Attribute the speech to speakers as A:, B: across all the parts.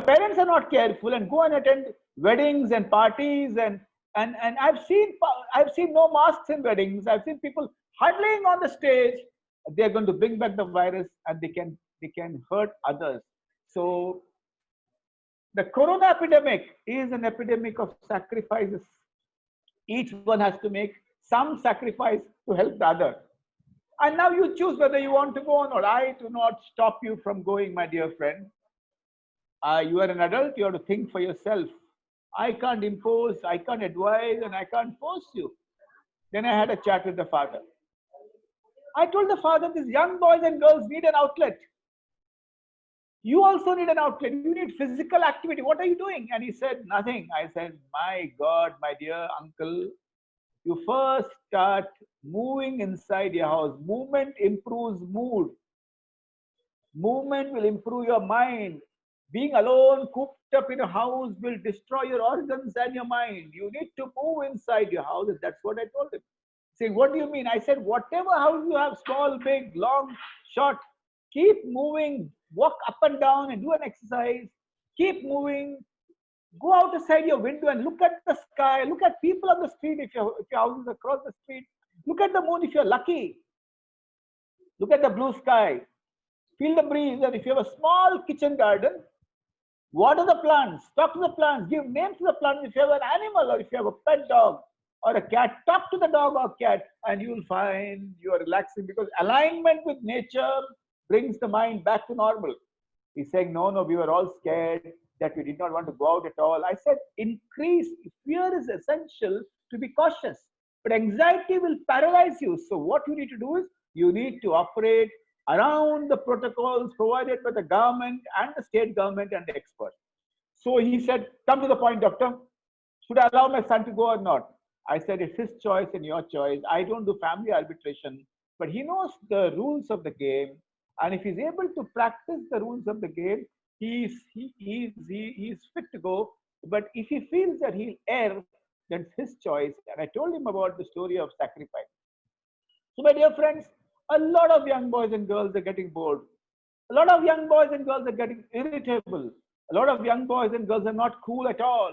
A: parents are not careful and go and attend weddings and parties, and I've seen no masks in weddings. I've seen people huddling on the stage. They're going to bring back the virus, and they can hurt others. So the corona epidemic is an epidemic of sacrifices. Each one has to make some sacrifice to help the other. And now you choose whether you want to go or not. I do not stop you from going, my dear friend. You are an adult, you have to think for yourself. I can't impose, I can't advise, and I can't force you. Then I had a chat with the father. I told the father, these young boys and girls need an outlet. You also need an outlet. You need physical activity. What are you doing? And he said, nothing. I said, my God, my dear uncle, you first start moving inside your house. Movement improves mood. Movement will improve your mind. Being alone, cooped up in a house, will destroy your organs and your mind. You need to move inside your house. That's what I told him. Saying, what do you mean? I said, whatever house you have, small, big, long, short, keep moving. Walk up and down and do an exercise. Keep moving. Go outside your window and look at the sky. Look at people on the street if your house is across the street. Look at the moon if you're lucky. Look at the blue sky. Feel the breeze. And if you have a small kitchen garden, water the plants. Talk to the plants. Give names to the plants. If you have an animal or if you have a pet dog or a cat, talk to the dog or cat, and you'll find you are relaxing, because alignment with nature brings the mind back to normal. He's saying, no, no, we were all scared that we did not want to go out at all. I said, increase. Fear is essential to be cautious, but anxiety will paralyze you. So what you need to do is you need to operate around the protocols provided by the government and the state government and the experts. So he said, come to the point, doctor. Should I allow my son to go or not? I said, it's his choice and your choice. I don't do family arbitration, but he knows the rules of the game. And if he's able to practice the rules of the game, he's fit to go. But if he feels that he'll err, that's his choice. And I told him about the story of sacrifice. So, my dear friends, a lot of young boys and girls are getting bored. A lot of young boys and girls are getting irritable. A lot of young boys and girls are not cool at all.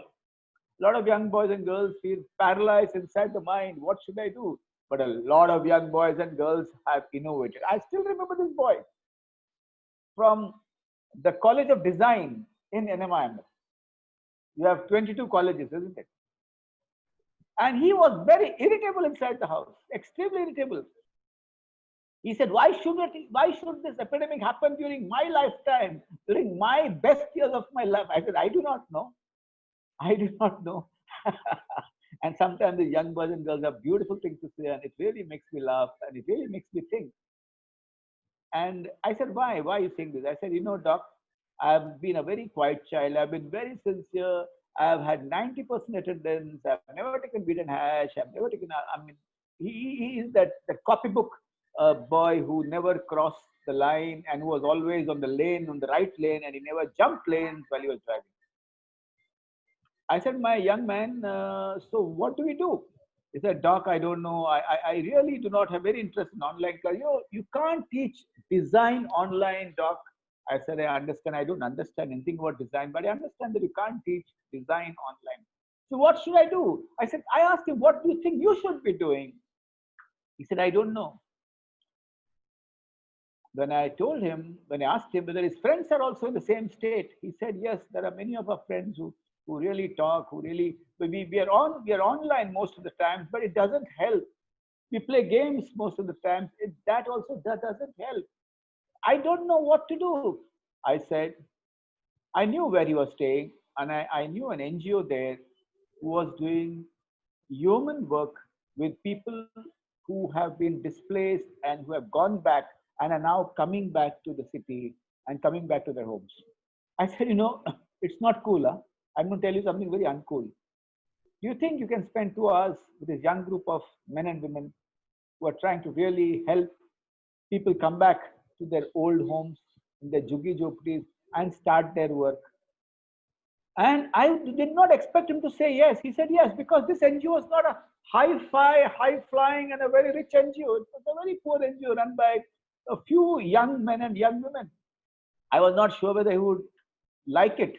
A: A lot of young boys and girls feel paralyzed inside the mind. What should I do? But a lot of young boys and girls have innovated. I still remember this boy from the College of Design in NMIMS. You have 22 colleges, isn't it? And he was very irritable inside the house, extremely irritable. He said, why should this epidemic happen during my lifetime, during my best years of my life? I said, I do not know. I do not know. And sometimes the young boys and girls have beautiful things to say, and it really makes me laugh, and it really makes me think. And I said, why? Why are you saying this? I said, doc, I've been a very quiet child. I've been very sincere. I've had 90% attendance. I've never taken beaten hash. I've never taken, he is that copybook boy who never crossed the line and who was always on the lane, on the right lane, and he never jumped lanes while he was driving. I said, my young man, so what do we do? He said, doc, I don't know. I really do not have very interest in online. You can't teach design online, doc. I said, I understand. I don't understand anything about design, but I understand that you can't teach design online. So what should I do? I said, I asked him, what do you think you should be doing? He said, I don't know. When I asked him whether his friends are also in the same state, he said, yes, there are many of our friends who really talk, we are online most of the time, but it doesn't help. We play games most of the time. That doesn't help. I don't know what to do. I said, I knew where he was staying, and I knew an NGO there who was doing human work with people who have been displaced and who have gone back and are now coming back to the city and coming back to their homes. I said, it's not cool, huh? I'm going to tell you something very uncool. Do you think you can spend 2 hours with this young group of men and women who are trying to really help people come back to their old homes, in their juggi jopdis, and start their work? And I did not expect him to say yes. He said yes, because this NGO is not a high-fi, high-flying, and a very rich NGO. It was a very poor NGO run by a few young men and young women. I was not sure whether he would like it.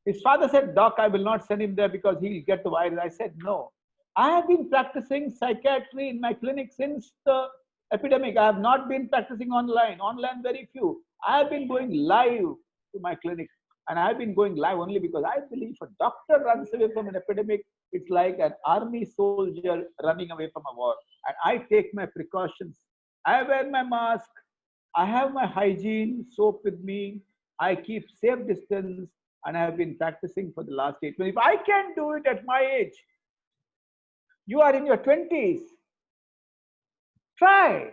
A: His father said, Doc, I will not send him there because he'll get the virus. I said, no. I have been practicing psychiatry in my clinic since the epidemic. I have not been practicing online. Online, very few. I have been going live to my clinic. And I've been going live only because I believe if a doctor runs away from an epidemic, it's like an army soldier running away from a war. And I take my precautions. I wear my mask. I have my hygiene soap with me. I keep safe distance, and I have been practicing for the last 8 months. If I can do it at my age, you are in your 20s, try.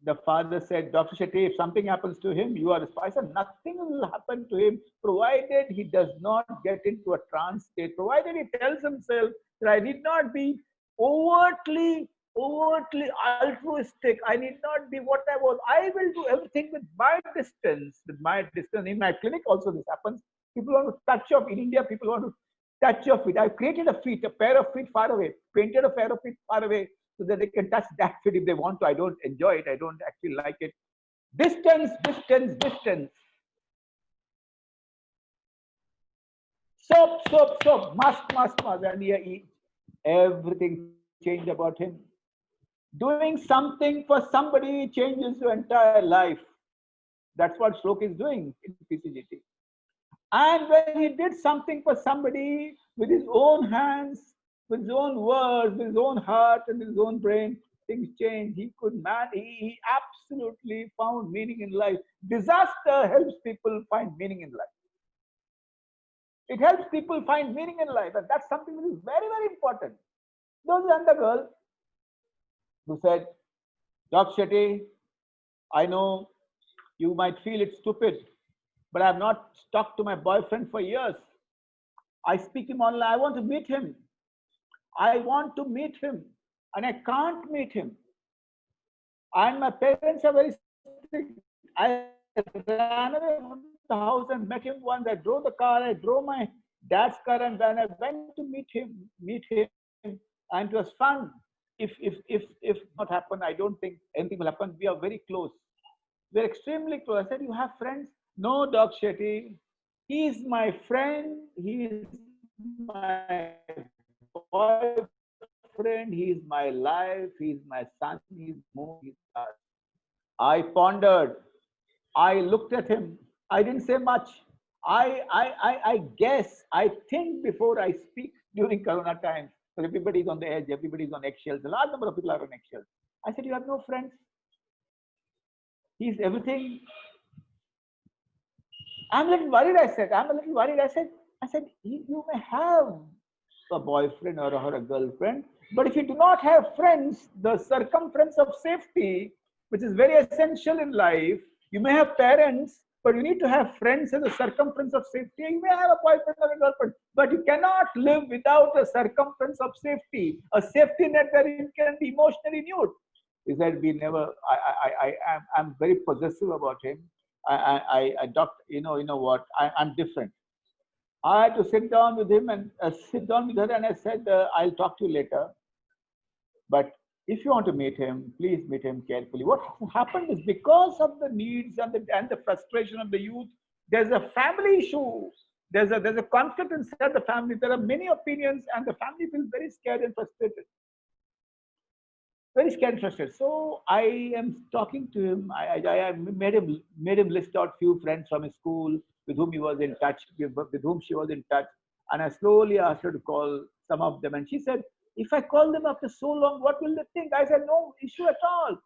A: The father said, Dr. Shetty, if something happens to him, you are responsible. I said, nothing will happen to him, provided he does not get into a trance state, provided he tells himself that I need not be overtly altruistic. I need not be what I was. I will do everything with my distance. With my distance. In my clinic also this happens. People want to touch your, in India, people want to touch your feet. I've created a pair of feet far away, painted a pair of feet far away so that they can touch that feet if they want to. I don't enjoy it. I don't actually like it. Distance, distance, distance. Soap, mask. And everything changed about him. Doing something for somebody changes your entire life. That's what Shlok is doing in PCGT. And when he did something for somebody with his own hands, with his own words, with his own heart and his own brain, things changed. He absolutely found meaning in life. Disaster helps people find meaning in life. It helps people find meaning in life, and that's something that is very, very important. There was another girl who said, Doc Shetty, I know you might feel it's stupid, but I have not talked to my boyfriend for years. I speak him online. I want to meet him. And I can't meet him. And my parents are very strict. I ran away from the house and met him once. I drove the car. I drove my dad's car, and when I went to meet him, and it was fun. If not happen, I don't think anything will happen. We are very close. We're extremely close. I said, you have friends? No, Doc Shetty. He is my friend. He is my boyfriend. He is my life. He is my son. He is moon. He is stars. I pondered. I looked at him. I didn't say much. I guess. I think before I speak during Corona times. Because everybody's on the edge. Everybody's on eggshells. A large number of people are on eggshells. I said, you have no friends? He's everything. I'm a little worried, I said. I said, you may have a boyfriend or a girlfriend, but if you do not have friends, the circumference of safety, which is very essential in life, you may have parents, but you need to have friends as a circumference of safety. You may have a boyfriend or a girlfriend, but you cannot live without a circumference of safety, a safety net where you can be emotionally nude. He said, we never, I'm very possessive about him. Doctor, you know what, I'm different. I had to sit down with him and sit down with her, and I said, I'll talk to you later. But if you want to meet him, please meet him carefully. What happened is because of the needs and the frustration of the youth, there's a family issue. There's a conflict inside the family. There are many opinions, and the family feels very scared and frustrated. Very scared and frustrated. So I am talking to him. I made him list out few friends from his school with whom he was in touch, with whom she was in touch. And I slowly asked her to call some of them. And she said, if I call them after so long, what will they think? I said, no issue at all.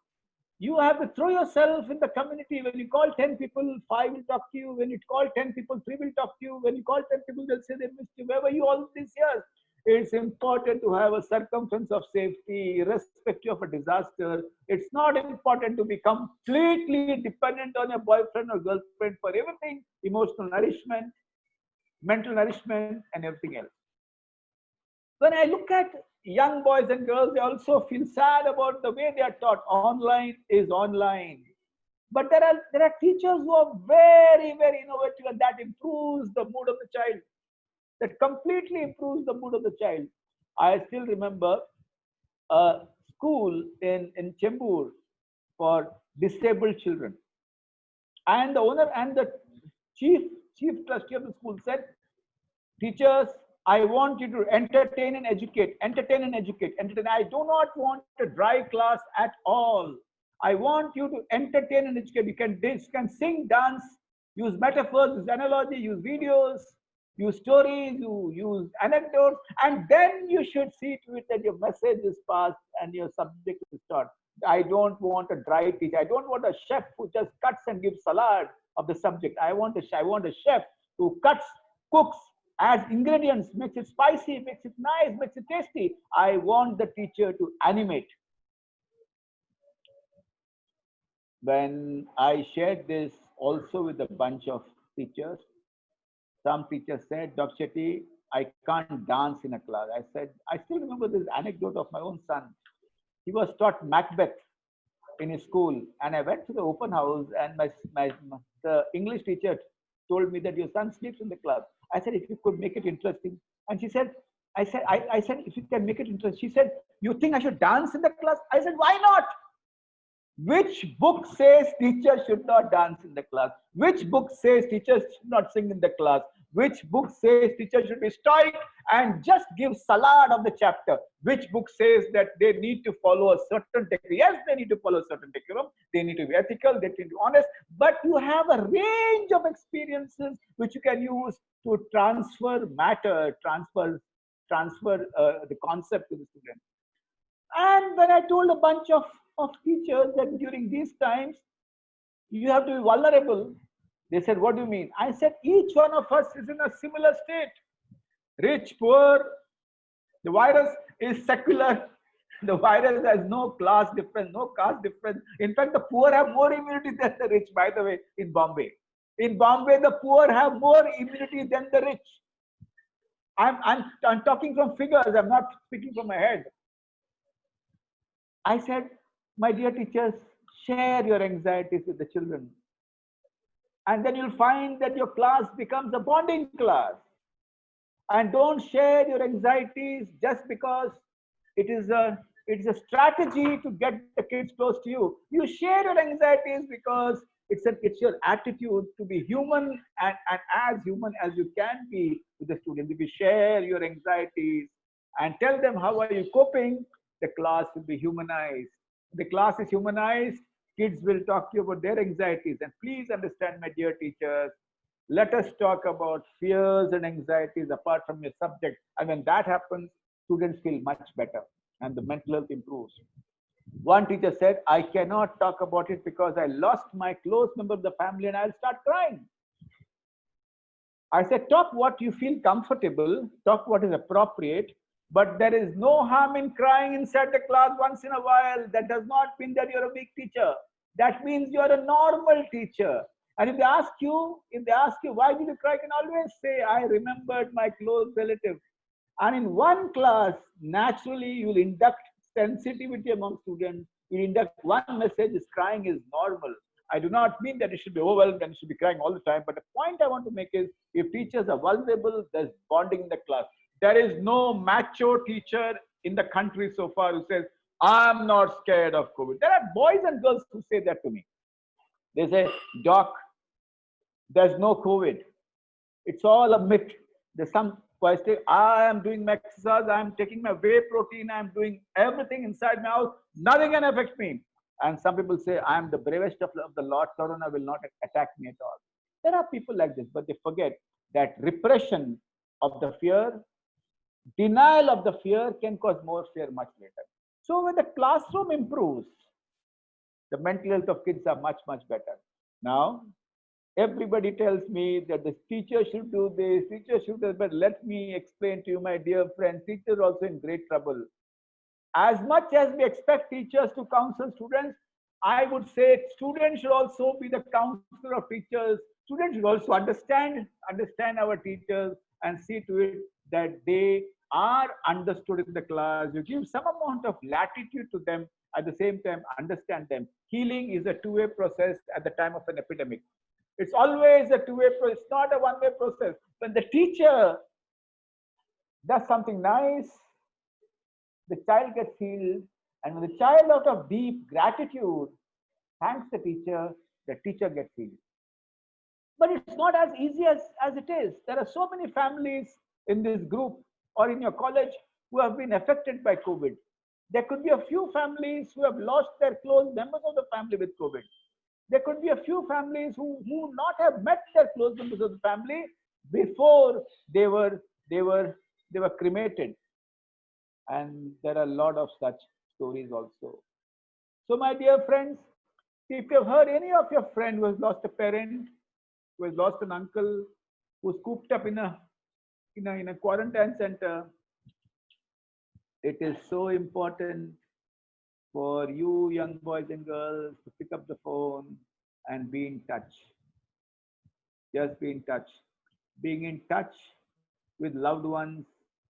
A: You have to throw yourself in the community. When you call 10 people, 5 will talk to you. When you call 10 people, 3 will talk to you. When you call 10 people, they'll say they missed you. Where were you all these years? It's important to have a circumference of safety, irrespective of a disaster. It's not important to be completely dependent on your boyfriend or girlfriend for everything, emotional nourishment, mental nourishment, and everything else. When I look at young boys and girls, they also feel sad about the way they are taught. Online is online. But there are teachers who are very, very innovative, and that improves the mood of the child. That completely improves the mood of the child. I still remember a school in Chembur for disabled children. And the owner and the chief trustee of the school said, Teachers, I want you to entertain and educate, entertain and educate, entertain. I do not want a dry class at all. I want you to entertain and educate. You can sing, dance, use metaphors, use analogy, use videos, use stories, you use anecdotes, and then you should see to it that your message is passed and your subject is taught. I don't want a dry teacher. I don't want a chef who just cuts and gives salad of the subject. I want a chef who cuts, cooks, adds ingredients, makes it spicy, makes it nice, makes it tasty. I want the teacher to animate. When I shared this also with a bunch of teachers, some teachers said, Dr. Shetty, I can't dance in a class. I said, I still remember this anecdote of my own son. He was taught Macbeth in his school, and I went to the open house, and the English teacher told me that your son sleeps in the class. I said, if you could make it interesting. And she said, I said, if you can make it interesting. She said, you think I should dance in the class? I said, why not? Which book says teachers should not dance in the class? Which book says teachers should not sing in the class? Which book says teachers should be stoic and just give salad of the chapter? Which book says that they need to follow a certain decorum? Yes, they need to follow a certain decorum. They need to be ethical. They need to be honest. But you have a range of experiences which you can use to transfer matter, transfer the concept to the student. And when I told a bunch of teachers that during these times, you have to be vulnerable, they said, what do you mean? I said, each one of us is in a similar state. Rich, poor, the virus is secular. The virus has no class difference, no caste difference. In fact, the poor have more immunity than the rich, by the way, in Bombay. In Bombay, the poor have more immunity than the rich. I'm talking from figures, I'm not speaking from my head. I said, my dear teachers, share your anxieties with the children. And then you'll find that your class becomes a bonding class. And don't share your anxieties just because it's a strategy to get the kids close to you. You share your anxieties because it's your attitude to be human and as human as you can be with the students. If you share your anxieties and tell them how are you coping, the class will be humanized. The class is humanized, kids will talk to you about their anxieties. And please understand, my dear teachers, let us talk about fears and anxieties apart from your subject. And when that happens, students feel much better and the mental health improves. One teacher said, I cannot talk about it because I lost my close member of the family and I'll start crying. I said, talk what you feel comfortable, talk what is appropriate, but there is no harm in crying inside the class once in a while. That does not mean that you're a weak teacher. That means you're a normal teacher. And if they ask you, why did you cry, you can always say, I remembered my close relative. And in one class, naturally, you'll induct sensitivity among students. You'll induct one message is crying is normal. I do not mean that it should be overwhelmed and it should be crying all the time. But the point I want to make is, if teachers are vulnerable, there's bonding in the class. There is no macho teacher in the country so far who says, I'm not scared of COVID. There are boys and girls who say that to me. They say, Doc, there's no COVID. It's all a myth. There's some boys say, I am doing my exercise, I'm taking my whey protein, I'm doing everything inside my house, nothing can affect me. And some people say, I'm the bravest of the lot, Corona will not attack me at all. There are people like this, but they forget that repression of the fear, denial of the fear can cause more fear much later. So when the classroom improves, the mental health of kids are much, much better. Now, everybody tells me that the teacher should do this, teacher should do that, but let me explain to you, my dear friends, teachers are also in great trouble. As much as we expect teachers to counsel students, I would say students should also be the counselor of teachers. Students should also understand our teachers and see to it that they are understood in the class. You give some amount of latitude to them, at the same time understand them. Healing is a two-way process at the time of an epidemic. It's always a two-way process. It's not a one-way process. When the teacher does something nice, the child gets healed. And when the child, out of deep gratitude, thanks the teacher gets healed. But it's not as easy as it is. There are so many families in this group or in your college who have been affected by COVID. There could be a few families who have lost their close members of the family with COVID. There could be a few families who not have met their close members of the family before they were they were they were cremated. And there are a lot of such stories also. So, my dear friends, if you've heard any of your friend who has lost a parent, who has lost an uncle, who's cooped up in a quarantine center, it is so important for you young boys and girls to pick up the phone and be in touch. Just be in touch. Being in touch with loved ones,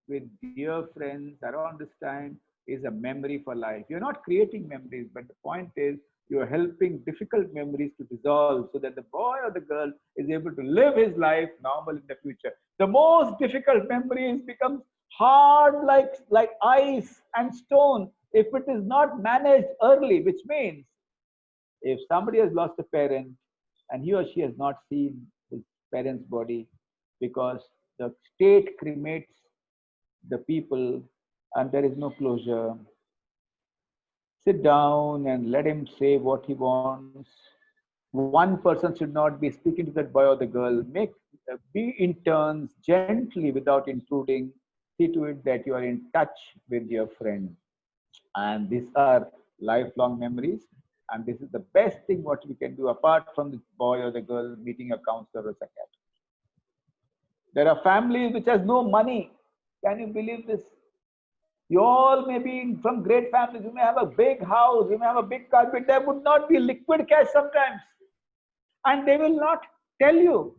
A: with dear friends around this time is a memory for life. You're not creating memories, but the point is you're helping difficult memories to dissolve so that the boy or the girl is able to live his life normal in the future. The most difficult memories become hard like ice and stone if it is not managed early, which means if somebody has lost a parent and he or she has not seen his parent's body because the state cremates the people and there is no closure, sit down and let him say what he wants. One person should not be speaking to that boy or the girl. Be in turns gently without intruding. See to it that you are in touch with your friend. And these are lifelong memories. And this is the best thing what we can do apart from the boy or the girl meeting a counselor or psychiatrist. There are families which has no money. Can you believe this? You all may be from great families. You may have a big house. You may have a big car, but there would not be liquid cash sometimes. And they will not tell you.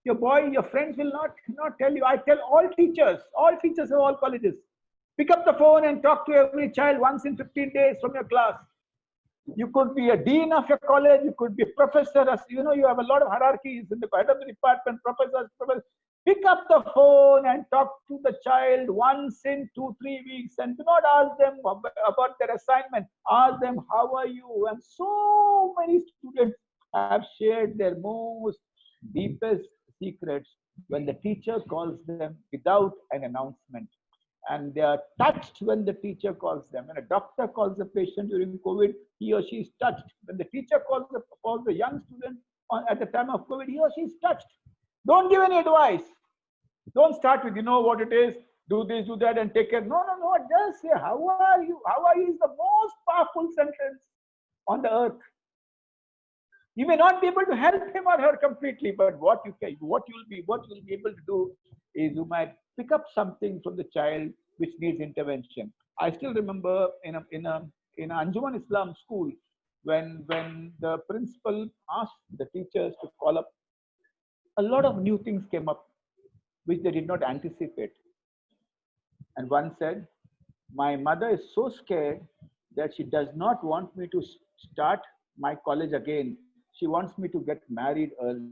A: Your boy, your friends will not tell you. I tell all teachers of all colleges, pick up the phone and talk to every child once in 15 days from your class. You could be a dean of your college. You could be a professor. You have a lot of hierarchies in the head of the department, professors. Pick up the phone and talk to the child once in 2-3 weeks and do not ask them about their assignment. Ask them, how are you? And so many students have shared their most deepest secrets when the teacher calls them without an announcement. And they are touched when the teacher calls them. When a doctor calls a patient during COVID, he or she is touched. When the teacher calls the young student at the time of COVID, he or she is touched. Don't give any advice. Don't start with, you know what it is, do this, do that, and take care. No. Just say, how are you? How are you is the most powerful sentence on the earth. You may not be able to help him or her completely, but what you'll be able to do is you might pick up something from the child which needs intervention. I still remember in an Anjuman Islam school when the principal asked the teachers to call up, a lot of new things came up which they did not anticipate. And one said, my mother is so scared that she does not want me to start my college again. She wants me to get married early.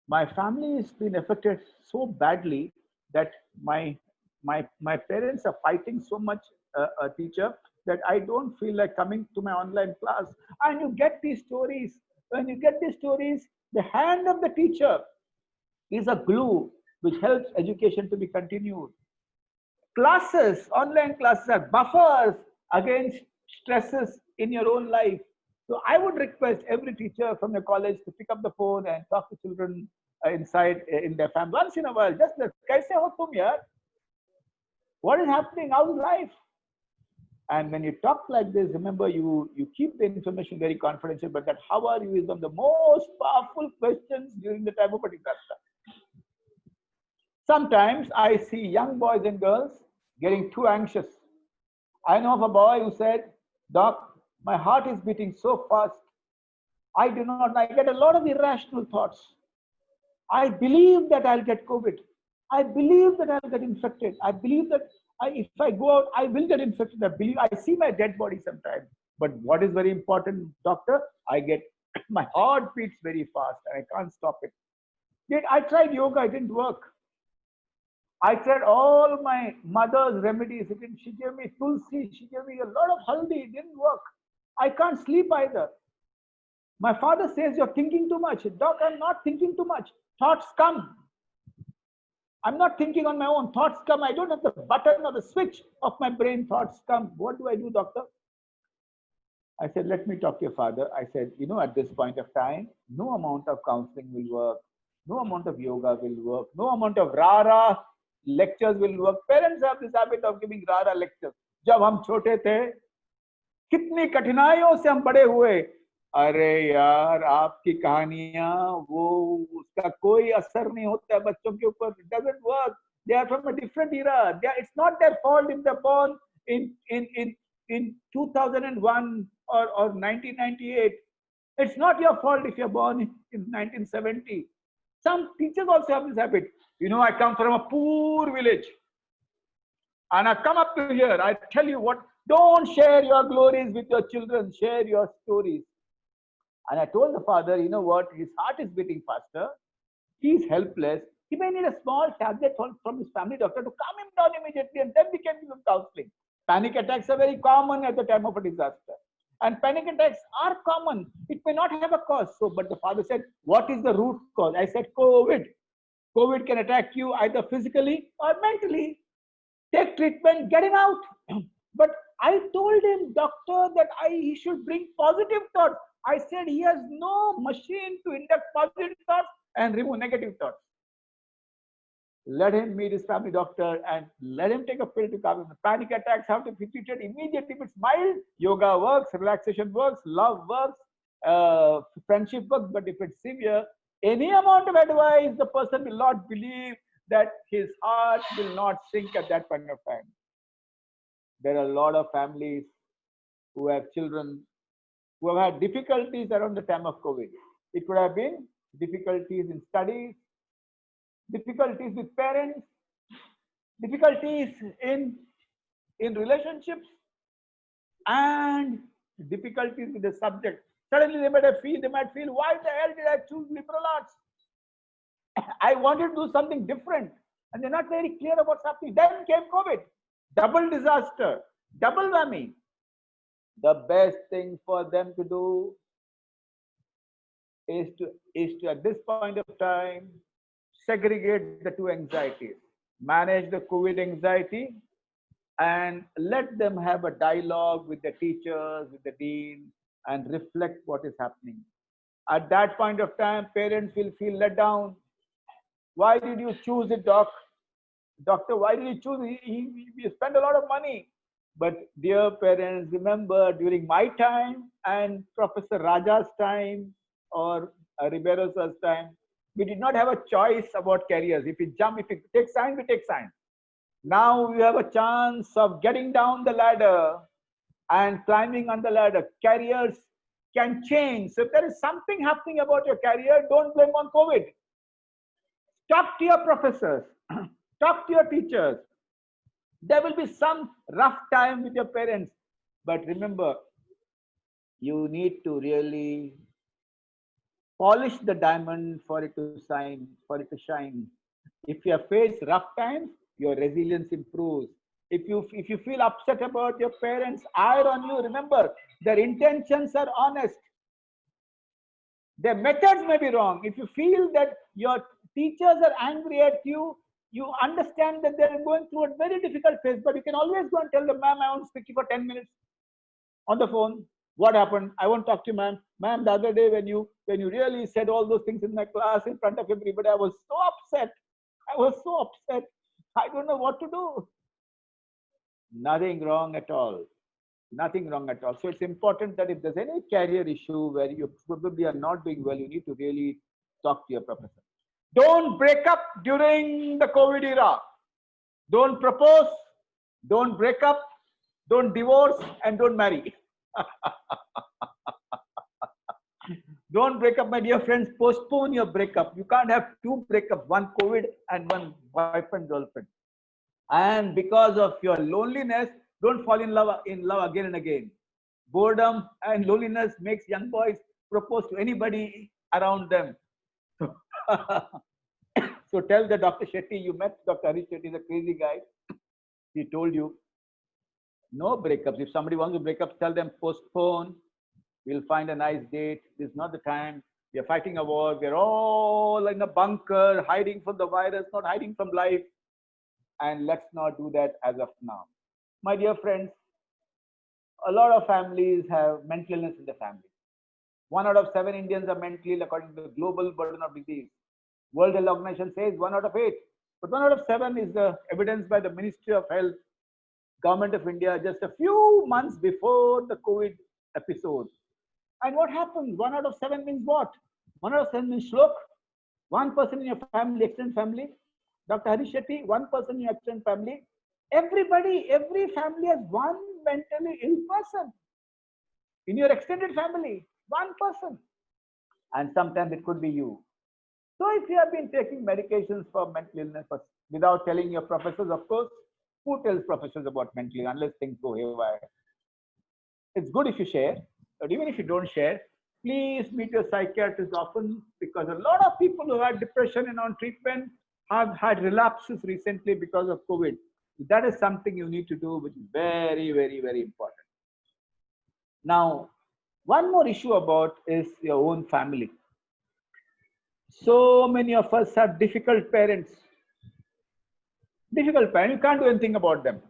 A: My family has been affected so badly that my parents are fighting so much, a teacher, that I don't feel like coming to my online class. And you get these stories. When you get these stories, the hand of the teacher is a glue which helps education to be continued. Classes, online classes are buffers against stresses in your own life. So I would request every teacher from your college to pick up the phone and talk to children inside in their family once in a while. Just kaise ho tum yaar? What is happening? How's life? And when you talk like this, remember you keep the information very confidential, but that how are you is one of the most powerful questions during the time of a disaster. Sometimes I see young boys and girls getting too anxious. I know of a boy who said, Doc, my heart is beating so fast. I get a lot of irrational thoughts. I believe that I'll get COVID. I believe that I'll get infected. I believe that if I go out, I will get infected. I see my dead body sometimes. But what is very important, doctor, my heart beats very fast and I can't stop it. Yet I tried yoga, it didn't work. I tried all my mother's remedies. She gave me tulsi. She gave me a lot of haldi. It didn't work. I can't sleep either. My father says, you're thinking too much. Doc, I'm not thinking too much. Thoughts come. I'm not thinking on my own. Thoughts come. I don't have the button or the switch of my brain. Thoughts come. What do I do, doctor? I said, let me talk to your father. I said, at this point of time, no amount of counseling will work. No amount of yoga will work. No amount of rara lectures will work. Parents have this habit of giving rara lectures. जब हम छोटे थे, कितनी कठिनाइयों से हम बड़े हुए. अरे यार, आपकी कहानियां वो उसका कोई असर नहीं होता है बच्चों के ऊपर. It doesn't work. They are from a different era. It's not their fault if they're born in 2001 or 1998. It's not your fault if you're born in 1970. Some teachers also have this habit. I come from a poor village. And I come up to here. I tell you what, don't share your glories with your children. Share your stories. And I told the father, you know what? His heart is beating faster. He's helpless. He may need a small tablet from his family doctor to calm him down immediately, and then we can give him counseling. Panic attacks are very common at the time of a disaster. And panic attacks are common. It may not have a cause. But the father said, what is the root cause? I said, COVID. COVID can attack you either physically or mentally. Take treatment, get him out. But I told him, doctor, that he should bring positive thoughts. I said he has no machine to induct positive thoughts and remove negative thoughts. Let him meet his family doctor and let him take a pill to calm him. The panic attacks have to be treated immediately. If it's mild, yoga works, relaxation works, love works, friendship works. But if it's severe, any amount of advice, the person will not believe, that his heart will not sink at that point of time. There are a lot of families who have children who have had difficulties around the time of COVID. It could have been difficulties in studies, difficulties with parents, difficulties in relationships, and difficulties with the subject. Suddenly they might feel, why the hell did I choose liberal arts? I wanted to do something different, and they're not very clear about what's happening. Then came COVID, double disaster, double whammy. The best thing for them to do is to at this point of time segregate the two anxieties, manage the COVID anxiety, and let them have a dialogue with the teachers, with the dean, and reflect what is happening. At that point of time, parents will feel let down. Why did you choose it, doctor? Why did you choose it? We spend a lot of money. But dear parents, remember, during my time and Professor Raja's time or Ribeiro's time, we did not have a choice about careers. If we take science, we take science. Now we have a chance of getting down the ladder and climbing on the ladder. Careers can change. So if there is something happening about your career, don't blame on COVID. Talk to your professors, talk to your teachers. There will be some rough time with your parents, but remember, you need to really polish the diamond for it to shine, If you have faced rough times, your resilience improves. If you feel upset about your parents, ire on you, remember, their intentions are honest. Their methods may be wrong. If you feel that your teachers are angry at you, you understand that they're going through a very difficult phase, but you can always go and tell them, ma'am, I want to speak to you for 10 minutes on the phone. What happened? I won't talk to you, ma'am. Ma'am, the other day when you really said all those things in my class in front of everybody, I was so upset. I don't know what to do. Nothing wrong at all. Nothing wrong at all. So it's important that if there's any career issue where you probably are not doing well, you need to really talk to your professor. Don't break up during the COVID era. Don't propose, don't break up, don't divorce, and don't marry. Don't break up, my dear friends. Postpone your breakup. You can't have two breakups, one COVID and one boyfriend, girlfriend. And because of your loneliness, don't fall in love again and again. Boredom and loneliness makes young boys propose to anybody around them. So tell the Dr. Shetty, you met Dr. Harish Shetty, is a crazy guy. He told you, no breakups. If somebody wants to break up, tell them postpone. We'll find a nice date. This is not the time. We are fighting a war. We are all in a bunker, hiding from the virus, not hiding from life. And let's not do that as of now. My dear friends, a lot of families have mental illness in the family. 1 out of 7 Indians are mentally ill according to the global burden of disease. World Health Organization says 1 out of 8. But 1 out of 7 is the evidence by the Ministry of Health, Government of India, just a few months before the COVID episode. And what happens? 1 out of 7 means what? 1 out of 7 means Shlok, one person in your family, extended family. Dr. Harish Shetty, one person in your extended family. Everybody, every family has one mentally ill person. In your extended family, one person. And sometimes it could be you. So if you have been taking medications for mental illness without telling your professors, of course, who tells professors about mental illness unless things go haywire? It's good if you share, but even if you don't share, please meet your psychiatrist often, because a lot of people who had depression and on treatment have had relapses recently because of COVID. That is something you need to do, which is very, very, very important. Now, one more issue about is your own family. So many of us have difficult parents. Difficult parents, you can't do anything about them.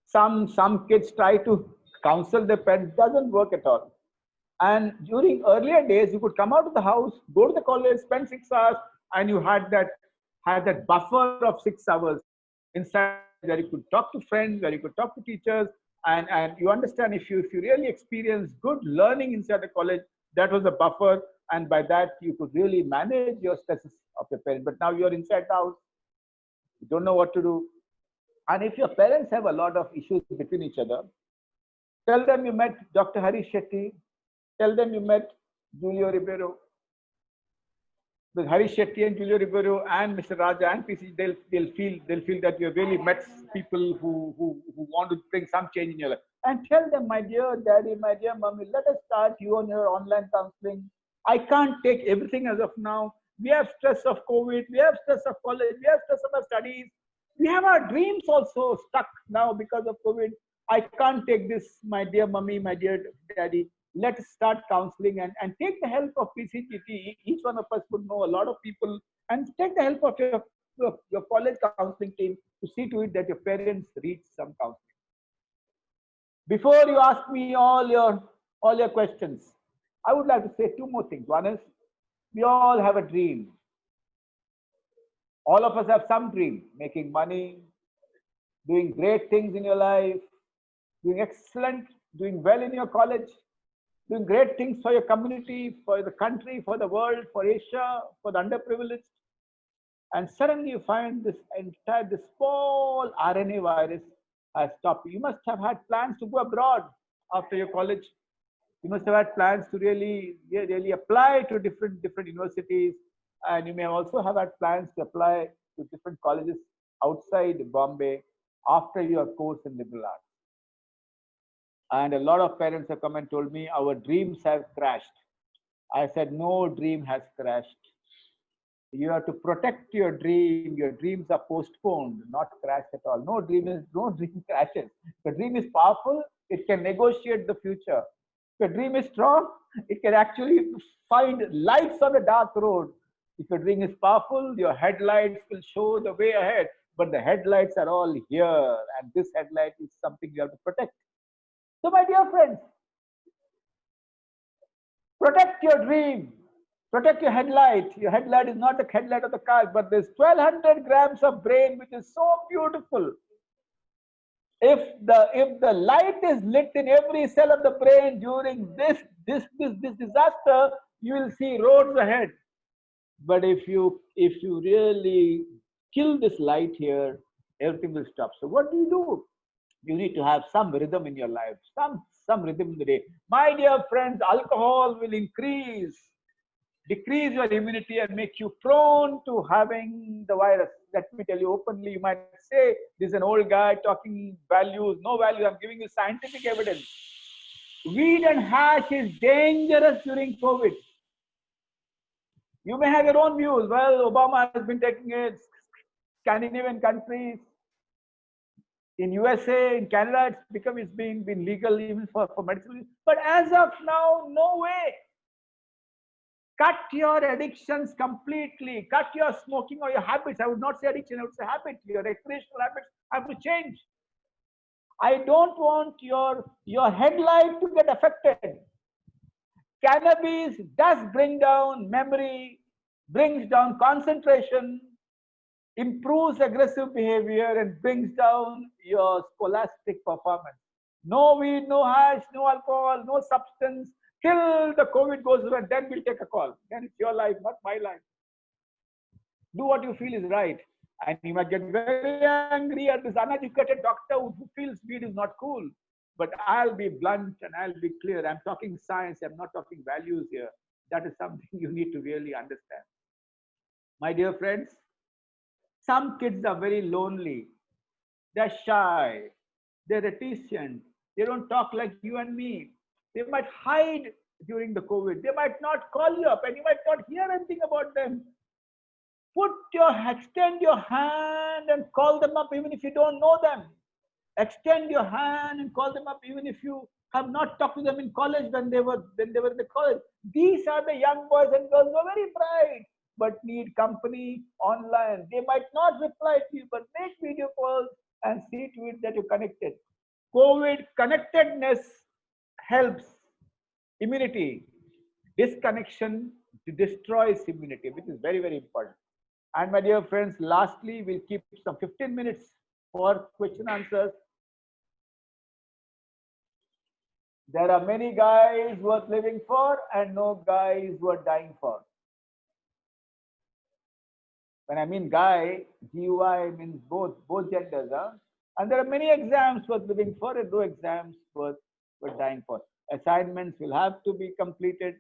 A: Some kids try to counsel their parents, doesn't work at all. And during earlier days, you could come out of the house, go to the college, spend 6 hours, and you had that buffer of 6 hours inside where you could talk to friends, where you could talk to teachers, and you understand if you really experience good learning inside the college, that was a buffer, and by that you could really manage your stresses of your parents. But now you're inside the house, you don't know what to do. And if your parents have a lot of issues between each other, tell them you met Dr. Harish Shetty, tell them you met Julio Ribeiro. With Harish Shetty and Julio Ribeiro and Mr. Raja and PC, they'll feel that you have really met people who want to bring some change in your life. And tell them, my dear daddy, my dear mommy, let us start you on your online counseling. I can't take everything as of now. We have stress of COVID, we have stress of college, we have stress of our studies. We have our dreams also stuck now because of COVID. I can't take this, my dear mommy, my dear daddy. Let's start counseling and take the help of PCGT. Each one of us would know a lot of people, and take the help of your college counseling team to see to it that your parents reach some counseling. Before you ask me all your questions, I would like to say 2 more things. One is, we all have a dream. All of us have some dream: making money, doing great things in your life, doing excellent, doing well in your college, doing great things for your community, for the country, for the world, for Asia, for the underprivileged. And suddenly you find this small RNA virus has stopped you. You must have had plans to go abroad after your college. You must have had plans to really apply to different universities, and you may also have had plans to apply to different colleges outside Bombay after your course in liberal arts. And a lot of parents have come and told me, our dreams have crashed. I said, no dream has crashed. You have to protect your dream. Your dreams are postponed, not crashed at all. No dream crashes. The dream is powerful. It can negotiate the future. If your dream is strong, it can actually find lights on the dark road. If your dream is powerful, your headlights will show the way ahead. But the headlights are all here, and this headlight is something you have to protect. So, my dear friends, protect your dream. Protect your headlight. Your headlight is not the headlight of the car, but there's 1200 grams of brain, which is so beautiful. If the light is lit in every cell of the brain during this disaster, you will see roads ahead. But if you really kill this light here, everything will stop. So what do? You need to have some rhythm in your life, some rhythm in the day. My dear friends, alcohol will decrease your immunity and make you prone to having the virus. Let me tell you openly, you might say, this is an old guy talking values, no value. I'm giving you scientific evidence. Weed and hash is dangerous during COVID. You may have your own views. Well, Obama has been taking it, Scandinavian countries, in USA, in Canada, it's been legal even for medicinal use. But as of now, no way. Cut your addictions completely. Cut your smoking or your habits. I would not say addiction, I would say habit. Your recreational habits have to change. I don't want your headlight to get affected. Cannabis does bring down memory, brings down concentration, improves aggressive behavior, and brings down your scholastic performance. No weed, no hash, no alcohol, no substance till the COVID goes away, then we'll take a call. Then it's your life, not my life. Do what you feel is right. And you might get very angry at this uneducated doctor who feels weed is not cool. But I'll be blunt and I'll be clear. I'm talking science, I'm not talking values here. That is something you need to really understand. My dear friends, some kids are very lonely. They're shy. They're reticent. They don't talk like you and me. They might hide during the COVID. They might not call you up and you might not hear anything about them. Extend your hand and call them up even if you don't know them. Extend your hand and call them up even if you have not talked to them in college when they were in the college. These are the young boys and girls who are very bright but need company online. They might not reply to you, but make video calls and see to it that you're connected. COVID connectedness helps immunity. Disconnection destroys immunity, which is very, very important. And my dear friends, lastly, we'll keep some 15 minutes for question answers. There are many guys worth living for and no guys worth dying for. When I mean guy, GUI means both genders. Huh? And there are many exams worth living for and no exams worth dying for. Assignments will have to be completed.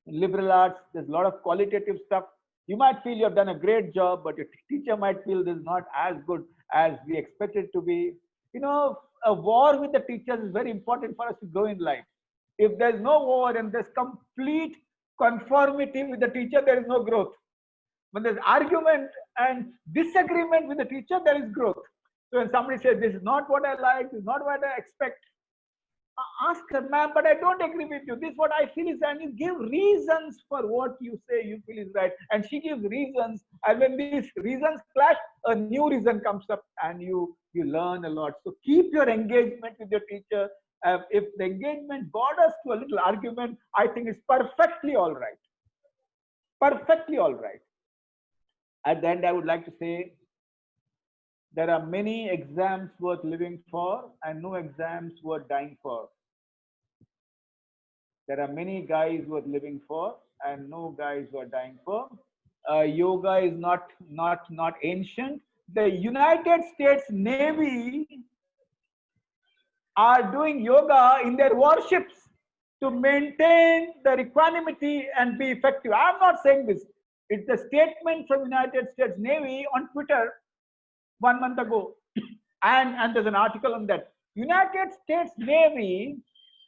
A: In liberal arts, there's a lot of qualitative stuff. You might feel you have done a great job, but your teacher might feel this is not as good as we expect it to be. You know, a war with the teachers is very important for us to grow in life. If there's no war and there's complete conformity with the teacher, there is no growth. When there's argument and disagreement with the teacher, there is growth. So when somebody says, this is not what I like, this is not what I expect, ask her, ma'am, but I don't agree with you. This is what I feel is, and you give reasons for what you say you feel is right. And she gives reasons. And when these reasons clash, a new reason comes up and you learn a lot. So keep your engagement with your teacher. If the engagement borders to a little argument, I think it's perfectly all right. Perfectly all right. At the end, I would like to say, there are many exams worth living for and no exams worth dying for. There are many guys worth living for and no guys worth dying for. Yoga is not ancient. The United States Navy are doing yoga in their warships to maintain the equanimity and be effective. I'm not saying this. It's a statement from United States Navy on Twitter 1 month ago. And there's an article on that. United States Navy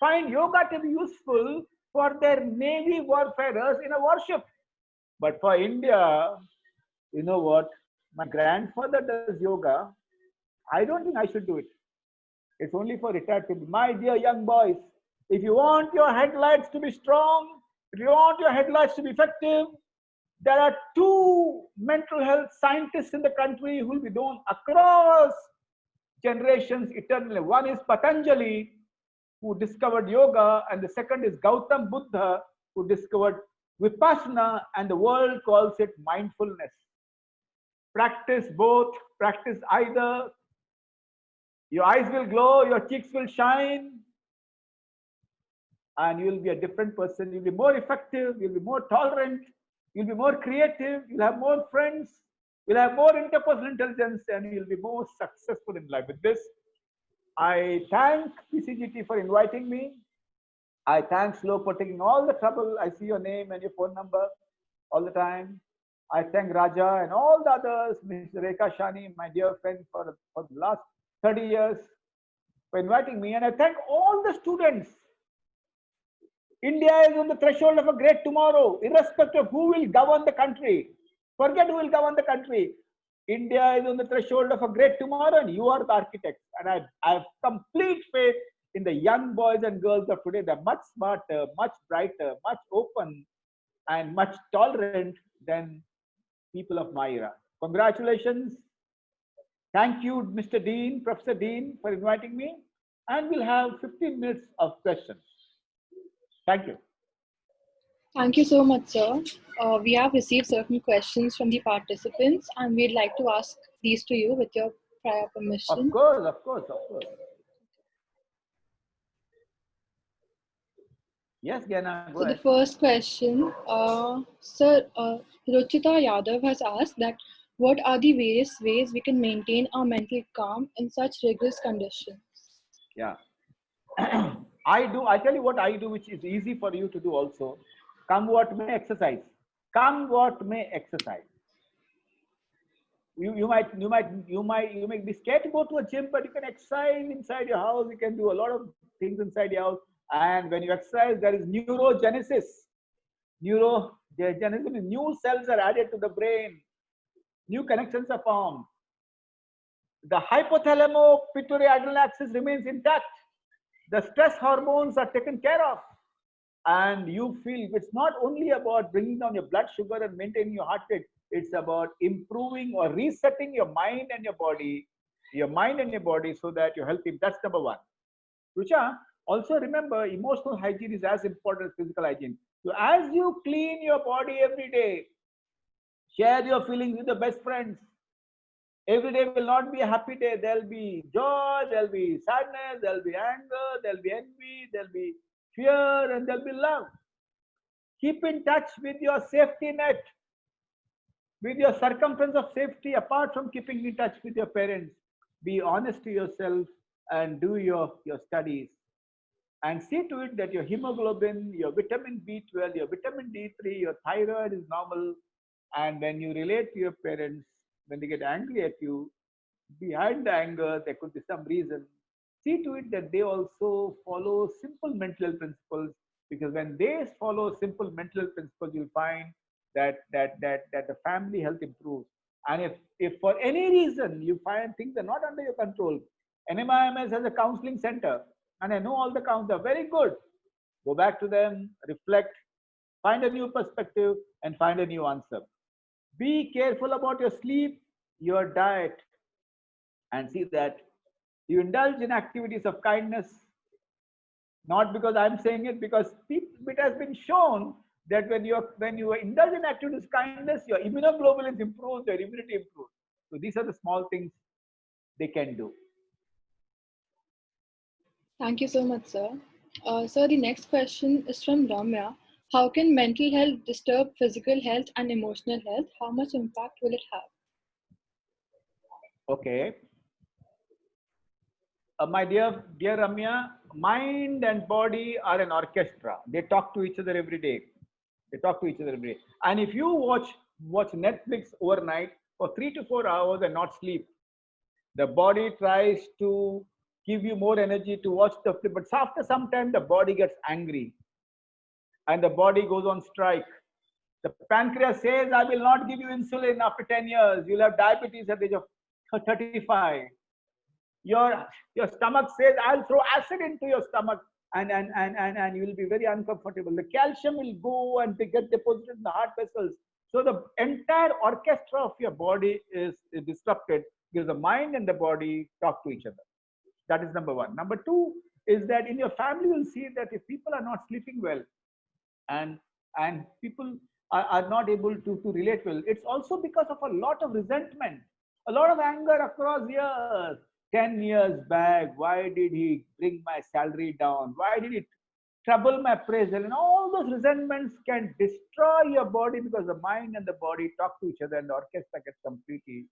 A: find yoga to be useful for their Navy warfarers in a warship. But for India, you know what? My grandfather does yoga. I don't think I should do it. It's only for retired people. My dear young boys, if you want your headlights to be strong, if you want your headlights to be effective, there are two mental health scientists in the country who will be known across generations eternally. One is Patanjali, who discovered yoga, and the second is Gautam Buddha, who discovered Vipassana, and the world calls it mindfulness. Practice both, practice either. Your eyes will glow, your cheeks will shine, and you will be a different person. You'll be more effective, you'll be more tolerant, you'll be more creative, you'll have more friends, you'll have more interpersonal intelligence, and you'll be more successful in life. With this, I thank PCGT for inviting me. I thank Slow for taking all the trouble. I see your name and your phone number all the time. I thank Raja and all the others, Mr. Rekha Shani, my dear friend, for the last 30 years, for inviting me. And I thank all the students. India is on the threshold of a great tomorrow, irrespective of who will govern the country. Forget who will govern the country. India is on the threshold of a great tomorrow, and you are the architects. And I have complete faith in the young boys and girls of today. They're much smarter, much brighter, much open, and much tolerant than people of my era. Congratulations. Thank you, Mr. Dean, Professor Dean, for inviting me. And we'll have 15 minutes of questions. Thank you.
B: Thank you so much, sir. We have received certain questions from the participants, and we'd like to ask these to you with your prior permission.
A: Of course, of course, of course. Yes, Gyana, go
B: So
A: ahead.
B: the first question, Sir Ruchita Yadav has asked that what are the various ways we can maintain our mental calm in such rigorous conditions?
A: Yeah. I tell you what I do, which is easy for you to do also. Come what may, exercise. Come what may, exercise. You might be scared to go to a gym, but you can exercise inside your house. You can do a lot of things inside your house. And when you exercise, there is neurogenesis. Neurogenesis means new cells are added to the brain. New connections are formed. The hypothalamo-pituitary adrenal axis remains intact. The stress hormones are taken care of. And you feel it's not only about bringing down your blood sugar and maintaining your heart rate. It's about improving or resetting your mind and your body, so that you're healthy. That's number one. Rucha, also remember, emotional hygiene is as important as physical hygiene. So as you clean your body every day, share your feelings with your best friends. Every day will not be a happy day. There'll be joy, there'll be sadness, there'll be anger, there'll be envy, there'll be fear, and there'll be love. Keep in touch with your safety net, with your circumference of safety, apart from keeping in touch with your parents. Be honest to yourself and do your studies. And see to it that your hemoglobin, your vitamin B12, your vitamin D3, your thyroid is normal. And when you relate to your parents, when they get angry at you, behind the anger, there could be some reason. See to it that they also follow simple mental health principles, because when they follow simple mental health principles, you'll find that the family health improves. And if for any reason you find things are not under your control, NMIMS has a counseling center, and I know all the counselors are very good. Go back to them, reflect, find a new perspective, and find a new answer. Be careful about your sleep, your diet, and see that you indulge in activities of kindness. Not because I'm saying it, because it has been shown that when you indulge in activities of kindness, your immunoglobulins improves, your immunity improves. So these are the small things they can do.
B: Thank you so much, sir. Sir, the next question is from Ramya. How can mental health disturb physical health and emotional health? How much impact will it have?
A: Okay. My dear Ramya, mind and body are an orchestra. They talk to each other every day. And if you watch Netflix overnight for 3 to 4 hours and not sleep, the body tries to give you more energy to watch the film. But after some time, the body gets angry and the body goes on strike. The pancreas says, I will not give you insulin after 10 years. You'll have diabetes at the age of 35. Your stomach says, I'll throw acid into your stomach and you will be very uncomfortable. The calcium will go and get deposited in the heart vessels. So the entire orchestra of your body is disrupted because the mind and the body talk to each other. That is number one. Number two is that in your family, you'll see that if people are not sleeping well and people are not able to relate well, it's also because of a lot of resentment, a lot of anger across years. 10 years back, why did he bring my salary down? Why did he trouble my appraisal? And all those resentments can destroy your body because the mind and the body talk to each other and the orchestra gets completely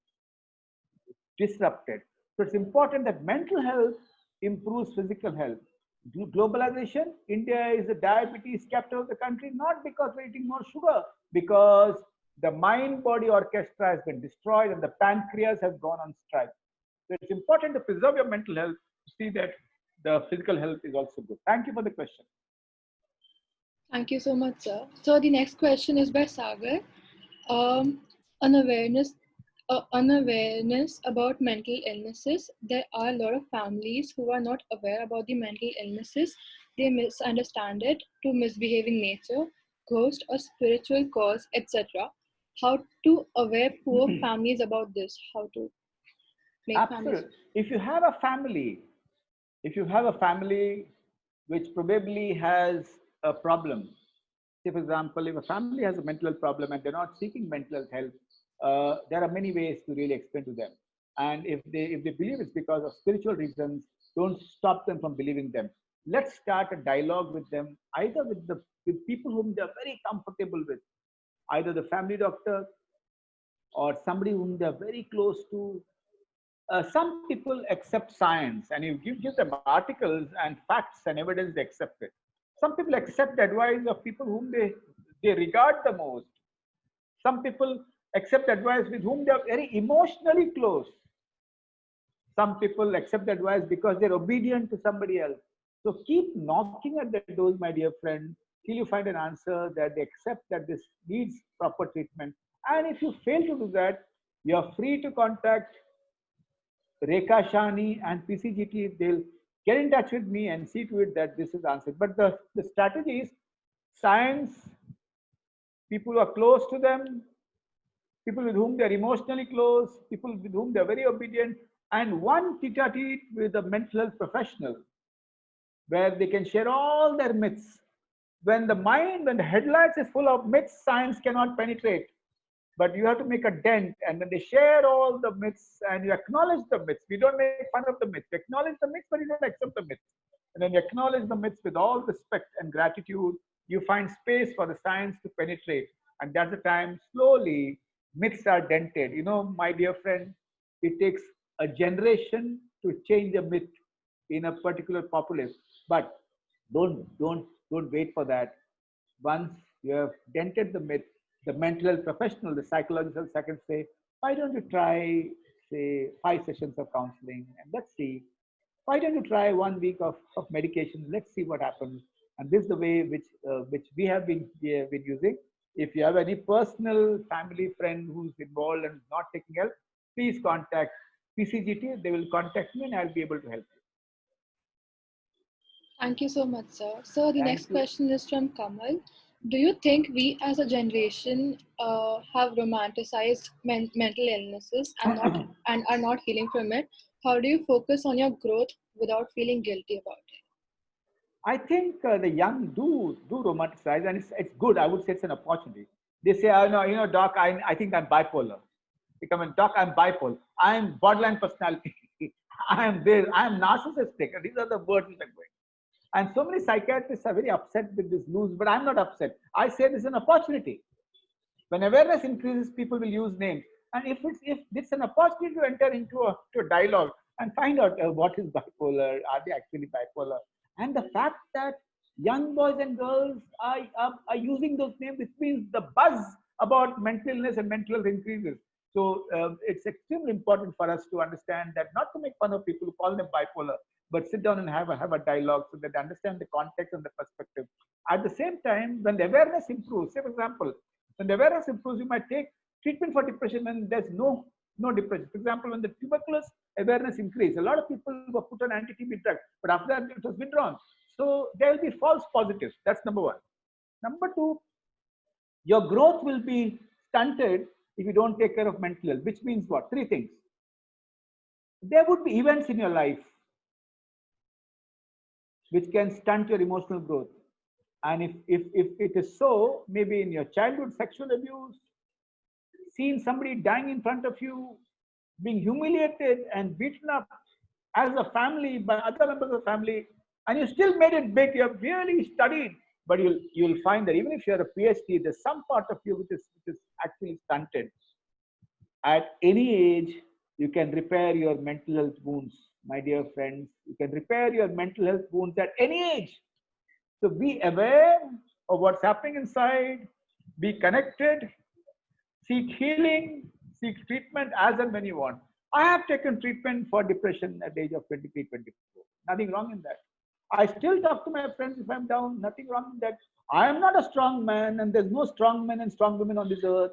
A: disrupted. So it's important that mental health improves physical health. Globalization, India is the diabetes capital of the country, not because we're eating more sugar, because the mind-body orchestra has been destroyed and the pancreas has gone on strike. So it's important to preserve your mental health to see that the physical health is also good. Thank you for the question.
B: Thank you so much, sir. So the next question is by Sagar. An awareness unawareness about mental illnesses. There are a lot of families who are not aware about the mental illnesses. They misunderstand it to misbehaving nature, ghost, or spiritual cause, etc. How to aware poor families about this? How to make families?
A: Absolutely. If you have a family, if you have a family which probably has a problem, say for example, if a family has a mental health problem and they're not seeking mental health help, there are many ways to really explain to them. And if they believe it's because of spiritual reasons, don't stop them from believing them. Let's start a dialogue with them, either with people whom they're very comfortable with, either the family doctor or somebody whom they're very close to. Some people accept science, and you give them articles and facts and evidence, they accept it. Some people accept the advice of people whom they regard the most. Some people accept advice with whom they are very emotionally close. Some people accept the advice because they're obedient to somebody else. So keep knocking at the doors, my dear friend, till you find an answer that they accept that this needs proper treatment. And if you fail to do that, you're free to contact Rekha Shani and PCGT. They'll get in touch with me and see to it that this is answered. But the strategy is science, people who are close to them, people with whom they're emotionally close, people with whom they're very obedient, and one tete-a-tete with a mental health professional where they can share all their myths. When the headlights is full of myths, science cannot penetrate. But you have to make a dent, and then they share all the myths and you acknowledge the myths. We don't make fun of the myths. We acknowledge the myths, but you don't accept the myths. And then you acknowledge the myths with all respect and gratitude. You find space for the science to penetrate. And that's the time slowly myths are dented. You know, my dear friend, it takes a generation to change a myth in a particular populace. But don't wait for that. Once you have dented the myth, the mental health professional, the psychological second say, why don't you try, say, 5 sessions of counseling and let's see. Why don't you try 1 week of medication? Let's see what happens. And this is the way which we have been using. If you have any personal family friend who's involved and not taking help, please contact PCGT. They will contact me and I'll be able to help you.
B: Thank you so much, sir. So the
A: Thank
B: next
A: you.
B: question is from Kamal. Do you think we as a generation have romanticized mental illnesses and are not healing from it? How do you focus on your growth without feeling guilty about it?
A: I think the young do romanticize, and it's good. I would say it's an opportunity. They say, "Oh no, doc, I think I'm bipolar." They come and doc, I'm bipolar. I'm borderline personality. I am this. I am narcissistic. And these are the words that are going. And so many psychiatrists are very upset with this news, but I'm not upset. I say this is an opportunity. When awareness increases, people will use names. And if it's an opportunity to enter into a dialogue and find out what is bipolar, are they actually bipolar? And the fact that young boys and girls are using those names, which means the buzz about mental illness and mental health increases. So it's extremely important for us to understand that, not to make fun of people who call them bipolar, but sit down and have a dialogue so that they understand the context and the perspective. At the same time, when the awareness improves, say for example, when the awareness improves, you might take treatment for depression when there's no depression. For example, when the tuberculosis awareness increased, a lot of people were put on anti-TB drug, but after that it was withdrawn. So there will be false positives. That's number one. Number two, your growth will be stunted if you don't take care of mental health, which means what? Three things. There would be events in your life which can stunt your emotional growth. And if it is so, maybe in your childhood sexual abuse, seeing somebody dying in front of you, being humiliated and beaten up as a family by other members of the family, and you still made it big, you have really studied, but you'll find that even if you're a PhD, there's some part of you which is actually stunted. At any age, you can repair your mental health wounds, my dear friends. You can repair your mental health wounds at any age. So be aware of what's happening inside, be connected, seek healing, seek treatment as and when you want. I have taken treatment for depression at the age of 23, 24. Nothing wrong in that. I still talk to my friends if I'm down, nothing wrong in that. I am not a strong man, and there's no strong men and strong women on this earth.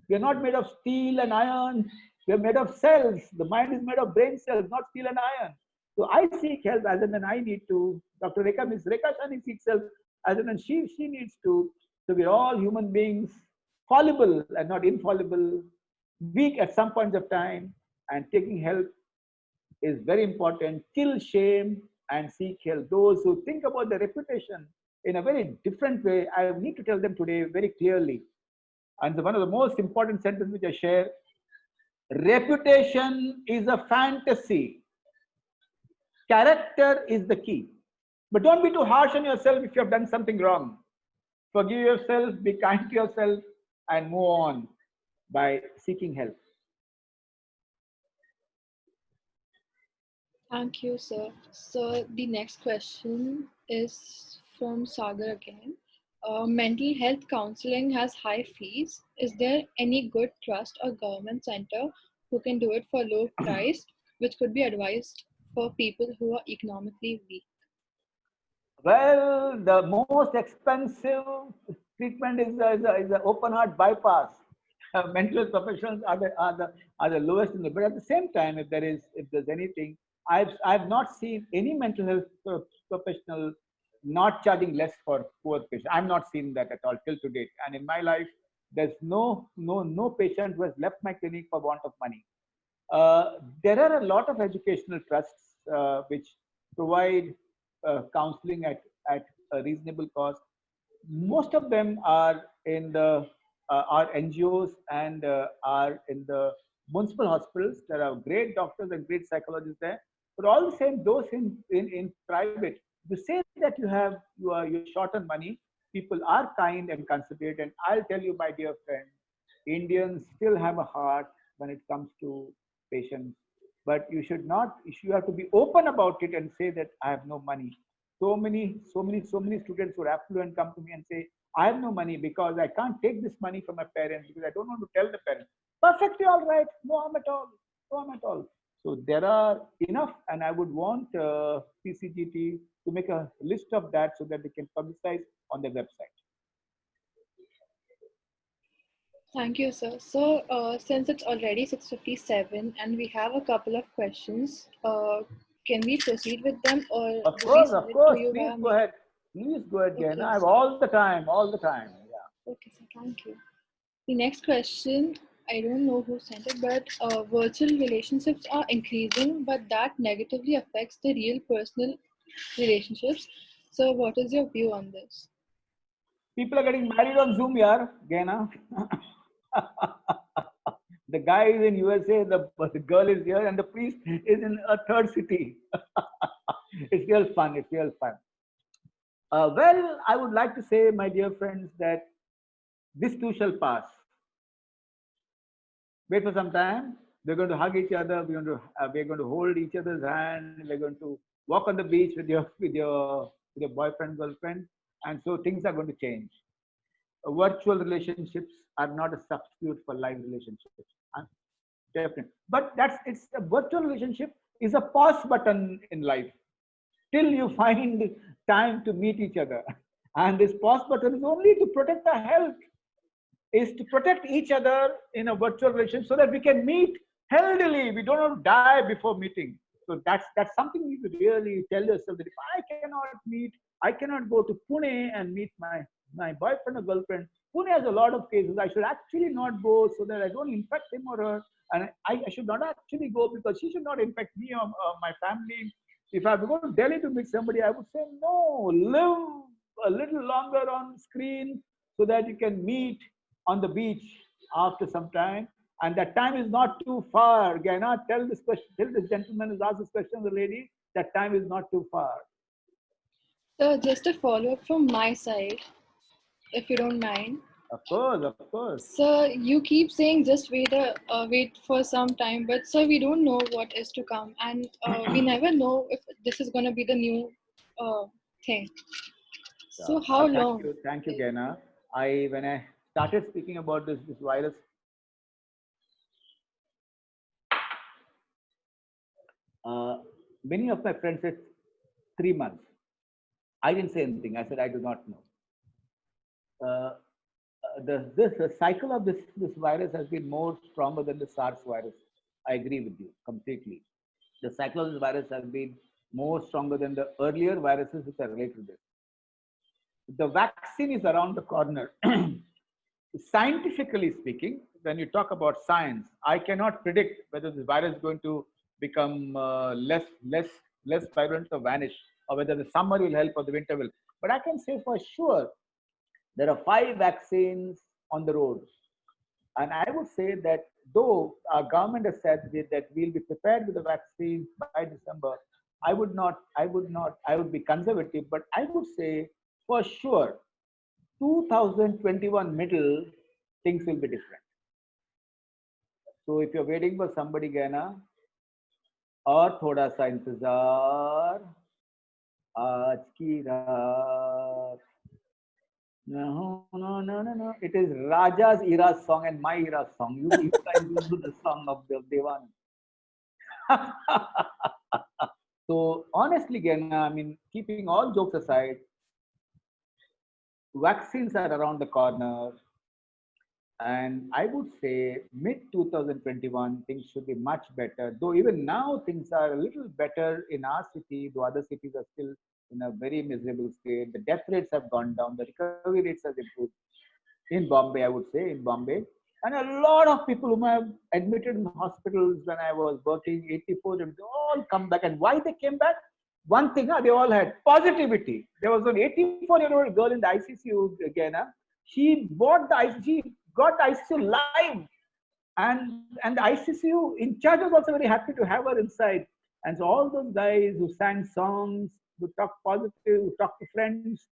A: We are not made of steel and iron. We are made of cells. The mind is made of brain cells, not steel and iron. So I seek help as and when I need to. Dr. Rekha, Miss Rekha Shani seeks help as and when she needs to. So we're all human beings, fallible and not infallible, weak at some points of time, and taking help is very important. Kill shame and seek help. Those who think about their reputation in a very different way, I need to tell them today very clearly. And one of the most important sentences which I share: reputation is a fantasy. Character is the key. But don't be too harsh on yourself if you have done something wrong. Forgive yourself, be kind to yourself, and move on by seeking help.
B: Thank you, sir. So the next question is from Sagar again. Mental health counseling has high fees. Is there any good trust or government center who can do it for low price, which could be advised for people who are economically weak?
A: Well, the most expensive treatment is the open heart bypass. Mental health professionals are the lowest in the. But at the same time, if there's anything, I've not seen any mental health professional not charging less for poor patients. I've not seen that at all till to date. And in my life, there's no patient who has left my clinic for want of money. There are a lot of educational trusts which provide counseling at a reasonable cost. Most of them are in the are NGOs and are in the municipal hospitals. There are great doctors and great psychologists there. But all the same, those in private, you say that you're short on money. People are kind and considerate, and I'll tell you, my dear friend, Indians still have a heart when it comes to patients. But you have to be open about it and say that I have no money. So many students who are affluent come to me and say, I have no money because I can't take this money from my parents because I don't want to tell the parents. Perfectly all right, no harm at all, no harm at all. So there are enough, and I would want PCGT to make a list of that so that they can publicize on their website.
B: Thank you, sir. So, since it's already 6:57 and we have a couple of questions, can we proceed with them or do we send
A: Of
B: it to
A: course,
B: you
A: please
B: via
A: go
B: mail?
A: ahead. Please go ahead, Gaina.
B: Okay,
A: I have
B: sir.
A: all the time. Yeah.
B: Okay, sir. Thank you. The next question, I don't know who sent it, but virtual relationships are increasing, but that negatively affects the real personal relationships. So, what is your view on this?
A: People are getting married on Zoom, yaar, Gaina. The guy is in USA, the girl is here, and the priest is in a third city. It's real fun. It's real fun. Well, I would like to say, my dear friends, that this too shall pass. Wait for some time. We're going to hug each other. We're going to hold each other's hand. We're going to walk on the beach with your boyfriend, girlfriend, and so things are going to change. Virtual relationships are not a substitute for live relationships. Definitely. But it's a virtual relationship is a pause button in life till you find time to meet each other. And this pause button is only to protect our health, is to protect each other in a virtual relationship so that we can meet healthily. We don't want to die before meeting. So that's something you should really tell yourself that if I cannot meet, I cannot go to Pune and meet my boyfriend or girlfriend. Pune has a lot of cases. I should actually not go so that I don't infect him or her. And I should not actually go because she should not infect me or my family. If I go to Delhi to meet somebody, I would say, no, live a little longer on screen so that you can meet on the beach after some time. And that time is not too far. Gaina, tell this gentleman who's asked this question, the lady, that time is not too far.
B: So, just a follow up from my side, if you don't mind.
A: Of course, of course.
B: So you keep saying just wait for some time, but sir, we don't know what is to come, and we never know if this is gonna be the new thing. So how long?
A: Thank you, Gaina. When I started speaking about this virus, many of my friends said 3 months. I didn't say anything. I said I do not know. The cycle of this virus has been more stronger than the SARS virus. I agree with you completely. The cyclones virus has been more stronger than the earlier viruses which are related to this. The vaccine is around the corner. Scientifically speaking, when you talk about science, I cannot predict whether this virus is going to become less virulent or vanish, or whether the summer will help or the winter will. But I can say for sure there are 5 vaccines on the road, and I would say that though our government has said that we'll be prepared with the vaccines by December, I would be conservative, but I would say for sure 2021 middle, things will be different. So if you're waiting for somebody, Gana, और थोड़ा सा इंतजार, आज की रात. No, no, no, no, no. It is Raja's era song and my era song. You guys will do the song of the Devan. So honestly, Gana, I mean, keeping all jokes aside, vaccines are around the corner. And I would say mid 2021, things should be much better. Though even now things are a little better in our city, though other cities are still in a very miserable state. The death rates have gone down, the recovery rates have improved. In Bombay, I would say, in Bombay. And a lot of people whom I have admitted in hospitals when I was working, 84, they all come back. And why they came back? One thing, they all had positivity. There was an 84-year-old girl in the ICCU again. She bought the ICCU, got the ICCU live. And the ICCU in charge was also very happy to have her inside. And so all those guys who sang songs, who talked positive, who talked to friends,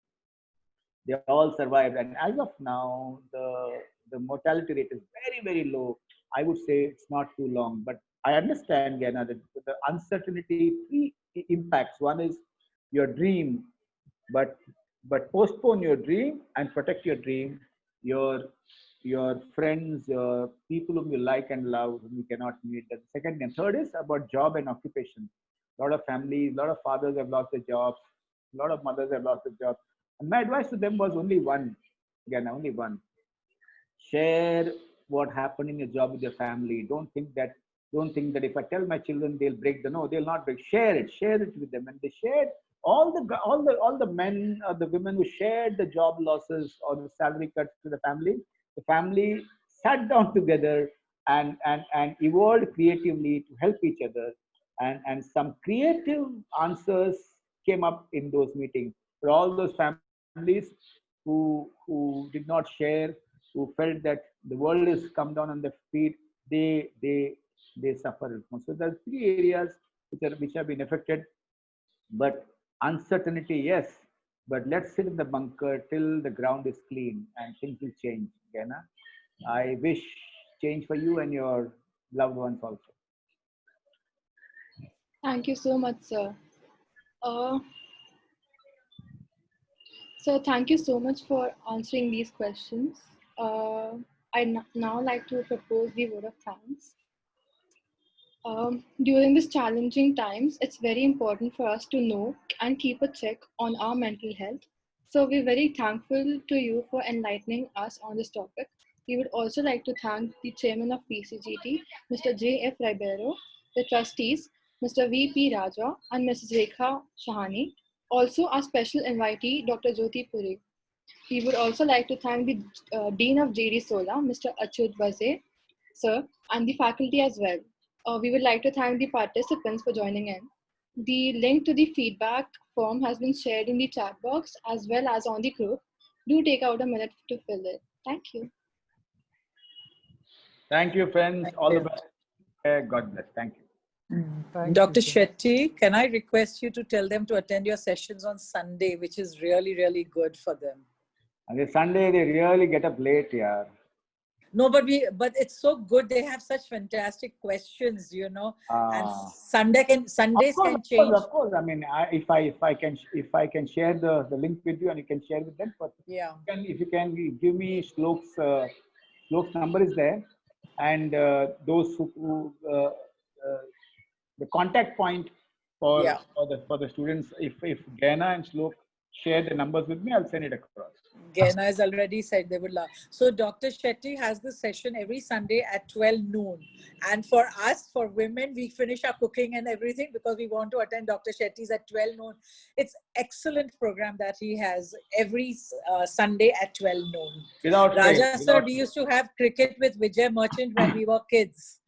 A: they all survived. And as of now, the mortality rate is very, very low. I would say it's not too long. But I understand, Gana, that the uncertainty, three impacts. One is your dream, but postpone your dream and protect your dream, your friends, your people whom you like and love, whom you cannot meet. The second and third is about job and occupation. A lot of families, a lot of fathers have lost their jobs, a lot of mothers have lost their jobs. And my advice to them was only one, again, only one. Share what happened in your job with your family. Don't think that if I tell my children they'll break the no, they'll not break. Share it with them. And they shared all the men or the women who shared the job losses or the salary cuts to the family. The family sat down together and evolved creatively to help each other. And some creative answers came up in those meetings. For all those families who did not share, who felt that the world is come down on their feet, they suffer more. So there are 3 areas which have been affected. But uncertainty, yes. But let's sit in the bunker till the ground is clean and things will change. Gana, I wish change for you and your loved ones also.
B: Thank you so much, sir. Uh, so thank you so much for answering these questions. I now like to propose the vote of thanks. During these challenging times, it's very important for us to know and keep a check on our mental health. So we're very thankful to you for enlightening us on this topic. We would also like to thank the chairman of PCGT, Mr. J.F. Ribeiro, the trustees, Mr. V.P. Raja, and Mrs. Rekha Shahani. Also, our special invitee, Dr. Jyoti Puri. We would also like to thank the Dean of JD Sola, Mr. Achyut Vaze, sir, and the faculty as well. We would like to thank the participants for joining in. The link to the feedback form has been shared in the chat box as well as on the group. Do take out a minute to fill it. Thank you.
A: Thank you, friends. All the best. God bless. Thank you.
C: Dr. Shetty, can I request you to tell them to attend your sessions on Sunday, which is really, really good for them?
A: And the Sunday, they really get up late, yeah.
C: No, but it's so good. They have such fantastic questions, and Sundays can change.
A: Of course. I mean, if I can share the link with you and you can share with them. But
C: yeah.
A: If you can give me Shlok's number is there, and those who the contact point for the students. If Gana and Shlok share the numbers with me, I'll send it across.
C: Gena has already said they would love. So Dr. Shetty has this session every Sunday at 12 noon. And for us, for women, we finish our cooking and everything because we want to attend Dr. Shetty's at 12 noon. It's excellent program that he has every Sunday at 12 noon.
A: Without
C: Raja
A: fail,
C: sir, we used to have cricket with Vijay Merchant when we were kids.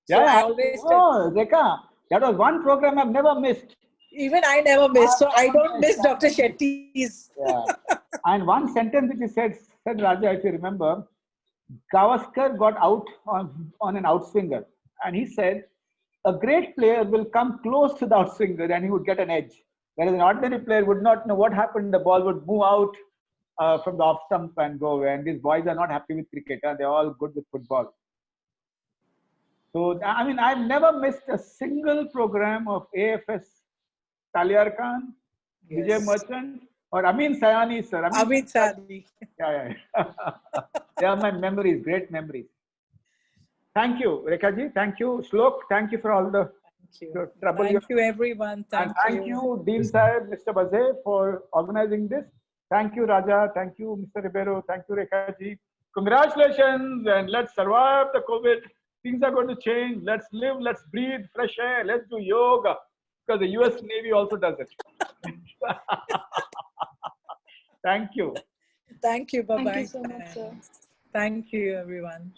C: So
A: yeah,
C: I always
A: Rekha, that was one program I've never missed.
C: even I never miss, so I don't miss Dr. Shetty's.
A: Yeah. And one sentence which he said Raja, if you remember, Gavaskar got out on an outswinger, and he said, a great player will come close to the outswinger and he would get an edge, whereas an ordinary player would not know what happened. The ball would move out from the off stump and go away. And these boys are not happy with cricket. They're all good with football. So, I mean, I've never missed a single program of AFS Taliar Khan,
C: Yes.
A: Vijay Merchant, or Amin Sayani, sir.
C: Amin Sayani.
A: Yeah. They are my memories, great memories. Thank you, Rekha ji. Thank you, Shlok. Thank you for all the trouble.
C: Thank you, everyone.
A: Thank you, Dean Sahib, Mr. Baze, for organizing this. Thank you, Raja. Thank you, Mr. Ribeiro. Thank you, Rekha ji. Congratulations, and let's survive the COVID. Things are going to change. Let's live, let's breathe fresh air. Let's do yoga, because the US Navy also does it. Thank you.
C: Thank you. Bye-bye.
B: Thank you so much, sir.
C: Thank you, everyone.